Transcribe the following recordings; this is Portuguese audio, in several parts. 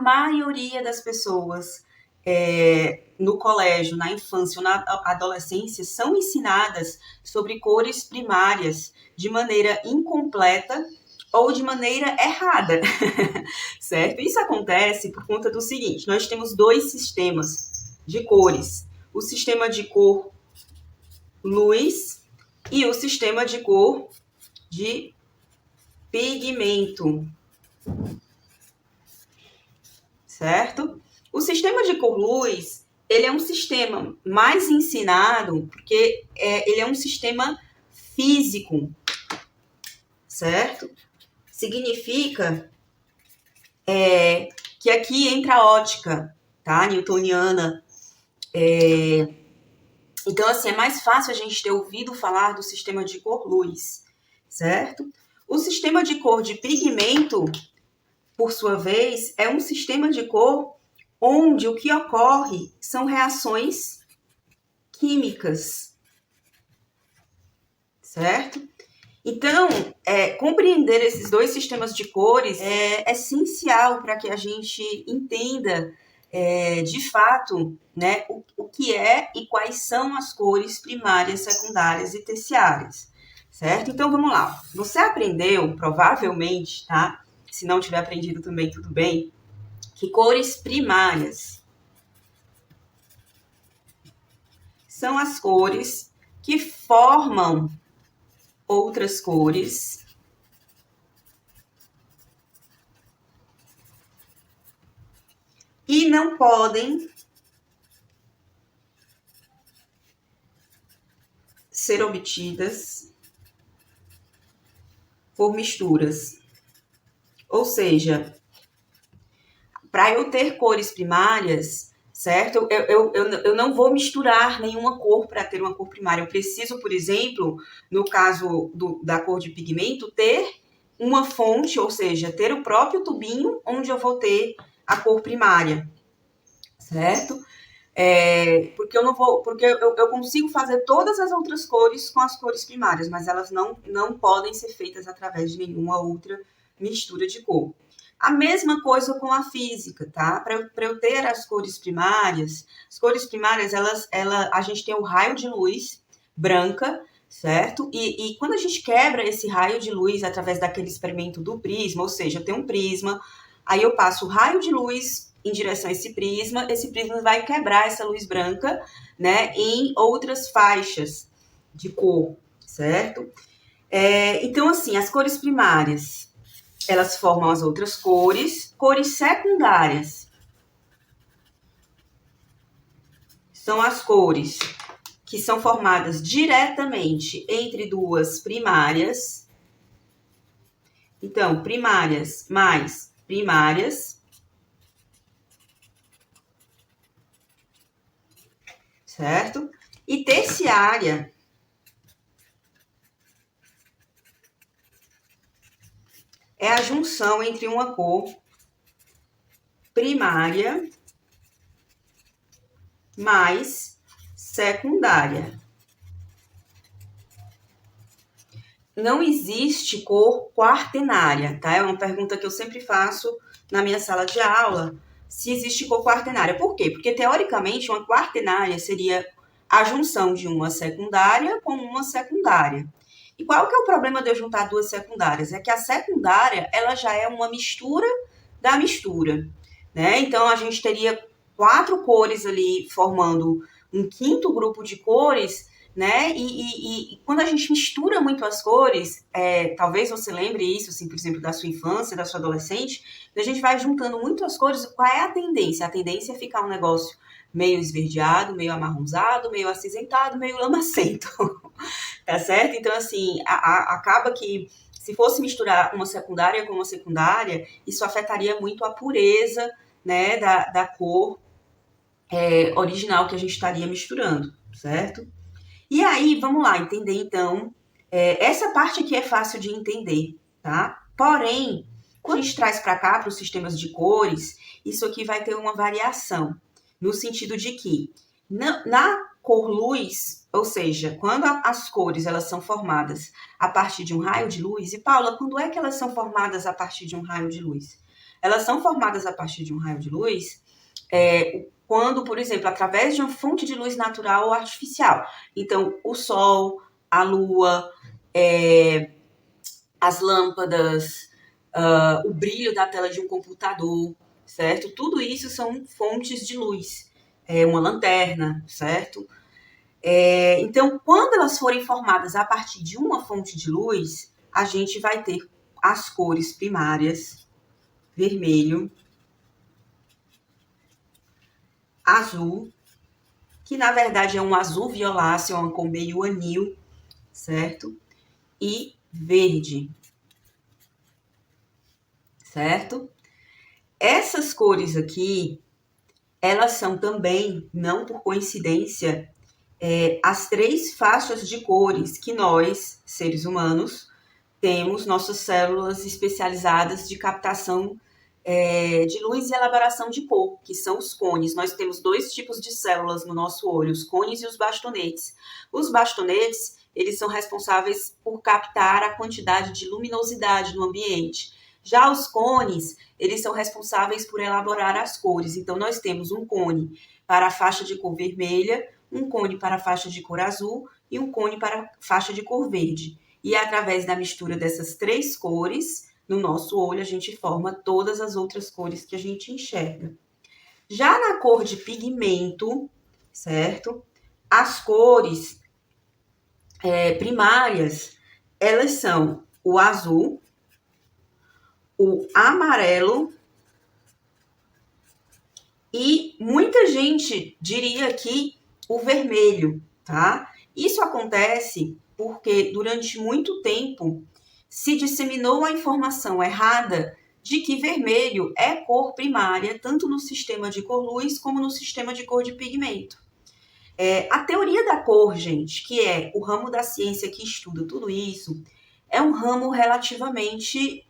maioria das pessoas no colégio, na infância ou na adolescência, são ensinadas sobre cores primárias de maneira incompleta ou de maneira errada, certo? Isso acontece por conta do seguinte: nós temos dois sistemas de cores. O sistema de cor luz e o sistema de cor de pigmento, certo? O sistema de cor luz, ele é um sistema mais ensinado porque ele é um sistema físico, certo? Significa que aqui entra a ótica, tá? Newtoniana. Então, assim, é mais fácil a gente ter ouvido falar do sistema de cor luz, certo? O sistema de cor de pigmento, por sua vez, é um sistema de cor onde o que ocorre são reações químicas, certo? Então, compreender esses dois sistemas de cores é essencial para que a gente entenda, de fato, né, o que é e quais são as cores primárias, secundárias e terciárias, certo? Então, vamos lá. Você aprendeu, provavelmente, tá? Se não tiver aprendido também, tudo bem, que cores primárias são as cores que formam outras cores e não podem ser obtidas por misturas. Ou seja, para eu ter cores primárias, certo? Eu não vou misturar nenhuma cor para ter uma cor primária. Eu preciso, por exemplo, no caso da cor de pigmento, ter uma fonte, ou seja, ter o próprio tubinho onde eu vou ter a cor primária, certo? Porque eu consigo fazer todas as outras cores com as cores primárias, mas elas não podem ser feitas através de nenhuma outra mistura de cor. A mesma coisa com a física, tá? Para eu ter as cores primárias, a gente tem o raio de luz branca, certo? E quando a gente quebra esse raio de luz através daquele experimento do prisma, ou seja, eu tenho um prisma, aí eu passo o raio de luz em direção a esse prisma vai quebrar essa luz branca, né, em outras faixas de cor, certo? Então, assim, as cores primárias, elas formam as outras cores. Cores secundárias são as cores que são formadas diretamente entre duas primárias. Então, primárias mais primárias, certo? E terciária é a junção entre uma cor primária mais secundária. Não existe cor quaternária, tá? É uma pergunta que eu sempre faço na minha sala de aula, se existe cor quaternária. Por quê? Porque, teoricamente, uma quaternária seria a junção de uma secundária com uma secundária. E qual que é o problema de eu juntar duas secundárias? É que a secundária, ela já é uma mistura da mistura, né? Então, a gente teria 4 cores ali formando um quinto grupo de cores, né? E quando a gente mistura muito as cores, talvez você lembre isso, assim, por exemplo, da sua infância, da sua adolescente, a gente vai juntando muito as cores, qual é a tendência? A tendência é ficar um negócio meio esverdeado, meio amarronzado, meio acinzentado, meio lamacento, tá certo? Então, assim, acaba que se fosse misturar uma secundária com uma secundária, isso afetaria muito a pureza, né, da cor original que a gente estaria misturando, certo? E aí, vamos lá, entender então, essa parte aqui é fácil de entender, tá? Porém, quando a gente traz para cá, para os sistemas de cores, isso aqui vai ter uma variação, no sentido de que na cor luz, ou seja, quando as cores elas são formadas a partir de um raio de luz, e Paula, quando é que elas são formadas a partir de um raio de luz? elas são formadas a partir de um raio de luz quando, por exemplo, através de uma fonte de luz natural ou artificial. Então, o sol, a lua, as lâmpadas, o brilho da tela de um computador, certo? Tudo isso são fontes de luz. Uma lanterna, certo? Então, quando elas forem formadas a partir de uma fonte de luz, a gente vai ter as cores primárias, vermelho, azul, que na verdade é um azul violáceo, é uma cor meio anil, certo? E verde, certo? Essas cores aqui, elas são também, não por coincidência, as 3 faixas de cores que nós, seres humanos, temos nossas células especializadas de captação de luz e elaboração de cor, que são os cones. Nós temos 2 tipos de células no nosso olho, os cones e os bastonetes. Os bastonetes, eles são responsáveis por captar a quantidade de luminosidade no ambiente. Já os cones, eles são responsáveis por elaborar as cores. Então, nós temos um cone para a faixa de cor vermelha, um cone para a faixa de cor azul e um cone para a faixa de cor verde. E através da mistura dessas 3 cores, no nosso olho, a gente forma todas as outras cores que a gente enxerga. Já na cor de pigmento, certo? As cores primárias, elas são o azul, o amarelo e muita gente diria que o vermelho, tá? Isso acontece porque durante muito tempo se disseminou a informação errada de que vermelho é cor primária, tanto no sistema de cor-luz como no sistema de cor de pigmento. A teoria da cor, gente, que é o ramo da ciência que estuda tudo isso, é um ramo relativamente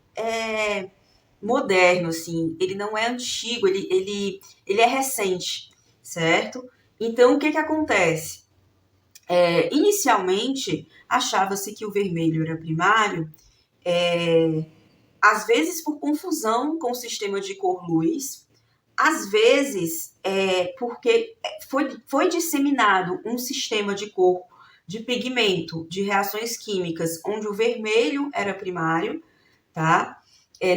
moderno, assim. Ele não é antigo, ele é recente, certo? Então, o que acontece? Inicialmente, achava-se que o vermelho era primário, às vezes por confusão com o sistema de cor-luz, às vezes porque foi disseminado um sistema de cor de pigmento, de reações químicas, onde o vermelho era primário, tá?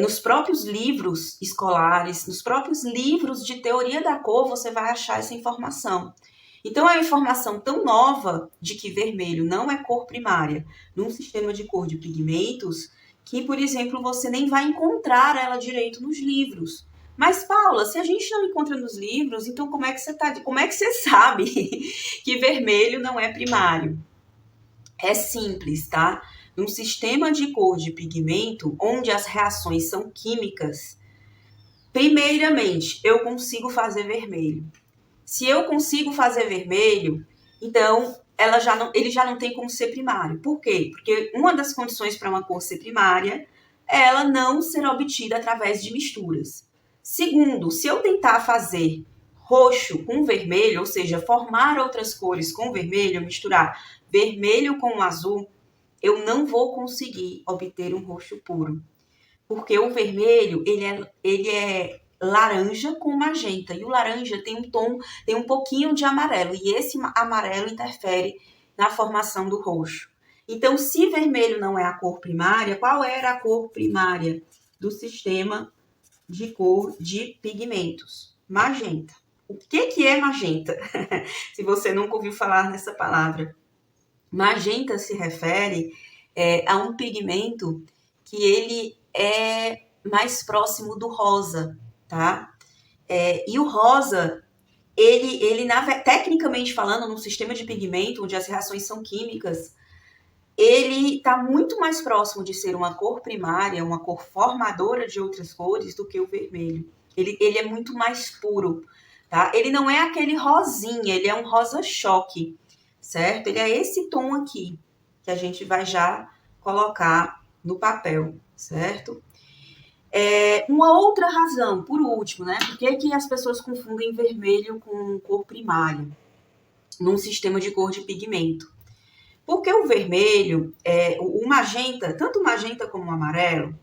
Nos próprios livros escolares, nos próprios livros de teoria da cor, você vai achar essa informação. Então, é uma informação tão nova de que vermelho não é cor primária num sistema de cor de pigmentos que, por exemplo, você nem vai encontrar ela direito nos livros. Mas, Paula, se a gente não encontra nos livros, então como é que você sabe que vermelho não é primário? É simples, tá? Num sistema de cor de pigmento, onde as reações são químicas, primeiramente, eu consigo fazer vermelho. Se eu consigo fazer vermelho, então ele já não tem como ser primário. Por quê? Porque uma das condições para uma cor ser primária é ela não ser obtida através de misturas. Segundo, se eu tentar fazer roxo com vermelho, ou seja, formar outras cores com vermelho, misturar vermelho com azul, eu não vou conseguir obter um roxo puro. Porque o vermelho, ele é laranja com magenta. E o laranja tem um tom, tem um pouquinho de amarelo. E esse amarelo interfere na formação do roxo. Então, se vermelho não é a cor primária, qual era a cor primária do sistema de cor de pigmentos? Magenta. O que é magenta? Se você nunca ouviu falar nessa palavra. Magenta se refere a um pigmento que ele é mais próximo do rosa, tá? E o rosa, tecnicamente falando, num sistema de pigmento, onde as reações são químicas, ele está muito mais próximo de ser uma cor primária, uma cor formadora de outras cores, do que o vermelho. Ele é muito mais puro, tá? Ele não é aquele rosinha, ele é um rosa choque, certo? Ele é esse tom aqui, que a gente vai já colocar no papel, certo? Uma outra razão, por último, né? Por que as pessoas confundem vermelho com cor primária num sistema de cor de pigmento? Porque o vermelho, o magenta, tanto o magenta como o amarelo,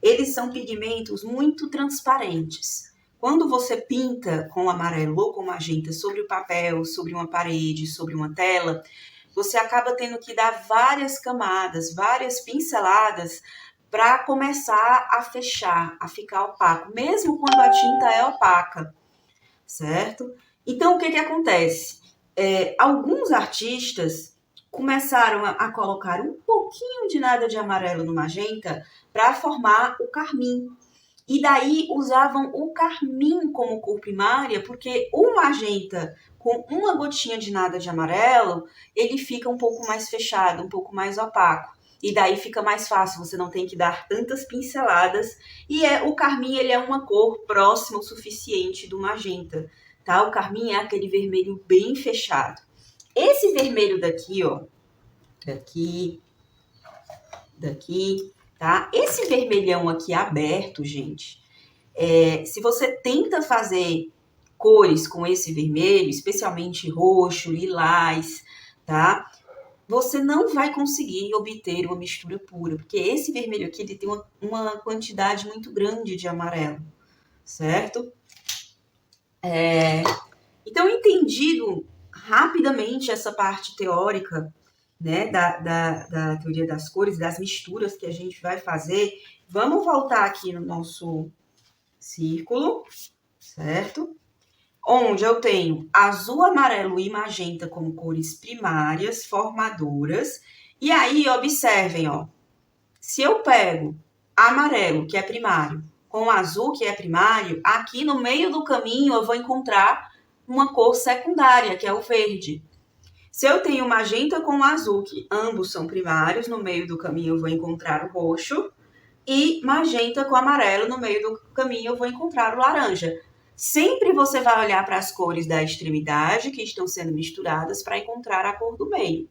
eles são pigmentos muito transparentes. Quando você pinta com amarelo ou com magenta sobre o papel, sobre uma parede, sobre uma tela, você acaba tendo que dar várias camadas, várias pinceladas para começar a fechar, a ficar opaco, mesmo quando a tinta é opaca, certo? Então, o que acontece? Alguns artistas começaram a colocar um pouquinho de nada de amarelo no magenta para formar o carmim. E daí usavam o carmim como cor primária, porque o magenta com uma gotinha de nada de amarelo, ele fica um pouco mais fechado, um pouco mais opaco. E daí fica mais fácil, você não tem que dar tantas pinceladas. E o carmim, ele é uma cor próxima o suficiente do magenta, tá? O carmim é aquele vermelho bem fechado. Esse vermelho daqui, ó, daqui, tá? Esse vermelhão aqui aberto, gente, se você tenta fazer cores com esse vermelho, especialmente roxo, lilás, tá? Você não vai conseguir obter uma mistura pura, porque esse vermelho aqui ele tem uma quantidade muito grande de amarelo, certo? Então, entendido rapidamente essa parte teórica, né, da teoria das cores, das misturas que a gente vai fazer, vamos voltar aqui no nosso círculo, certo? Onde eu tenho azul, amarelo e magenta como cores primárias, formadoras. E aí, observem, ó, se eu pego amarelo, que é primário, com azul, que é primário, aqui no meio do caminho eu vou encontrar uma cor secundária, que é o verde. Se eu tenho magenta com azul, que ambos são primários, no meio do caminho eu vou encontrar o roxo, e magenta com amarelo, no meio do caminho eu vou encontrar o laranja. Sempre você vai olhar para as cores da extremidade que estão sendo misturadas para encontrar a cor do meio.